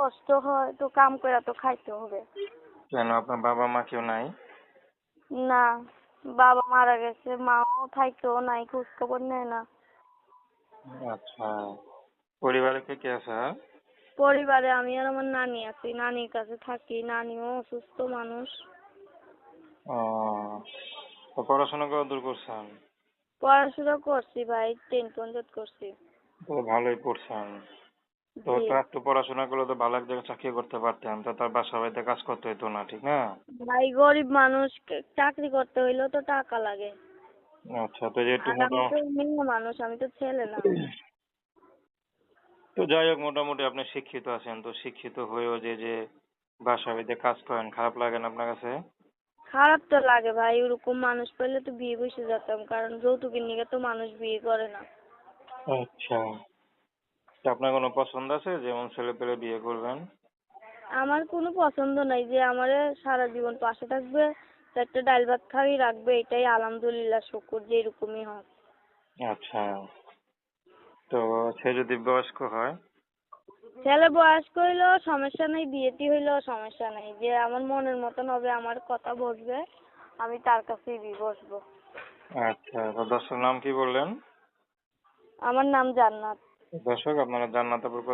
কষ্ট হয়, তো কাম করে তো খাইতে হবে। কেন আপনার বাবা মা কেউ নাই? না, বাবা মারা গেছে, মাও থাইকেও নাই, খোঁজ খবর নেয় না। আচ্ছা, পরিবারে কে কে আছে? পরিবারে আমি আর আমার নানি আছি, নানির কাছে থাকি, নানিও অসুস্থ মানুষ। ও, তো পড়াশোনা কত দূর করছেন? পড়াশোনা করছি ভাই, 10 পর্যন্ত করছি। তো ভালোই পড়ছেন। তো জি তো একটু পড়াশোনা করলে তো ভালো এক জায়গায় চাকরি করতে পারতেন, তো তার বাসা বাড়িতে কাজ করতে হতো না, ঠিক না? ভাই, গরিব মানুষ, চাকরি করতে হইলেও তো টাকা লাগে। আচ্ছা, তো যে একটু আর আমি তো মোটামুটি, মেয়ে মানুষ, আমি তো ছেলে না। তো যাই হোক মোটামুটি আপনি শিক্ষিত আছেন, তো শিক্ষিত হয়েও যে বাসা বাড়িতে কাজ করেন, খারাপ লাগে না আপনার কাছে? খারাপ তো লাগে ভাই, ওরকম মানুষ পেলে তো বিয়ে বসে যেতাম, কারণ যৌতুকের নিয়ে তো মানুষ বিয়ে করে না। আচ্ছা, তো আপনার কোনো পছন্দ আছে যেমন ছেলে পেলে বিয়ে করবেন? আমার কোনো পছন্দ নাই যে আমারে সারা জীবন পাশে থাকবে, একটা ডাল ভাত খাই রাখবে, এটাই আলহামদুলিল্লাহ, শুকুর যে এরকমই হয়। আচ্ছা, তো সে যদি বয়স্ক হয়? ছেলে বয়স্ক হইলেও সমস্যা নাই, বিয়েটি হইলেও সমস্যা নাই, যে আমার মনের মতন হবে, আমার কথা বসবে, আমি তার কাছেই বিয়ে বসবো। আচ্ছা, তো দর্শক নাম কি বললেন? আমার নাম জান্নাত। দর্শক আপনারা জান্নাত আপুর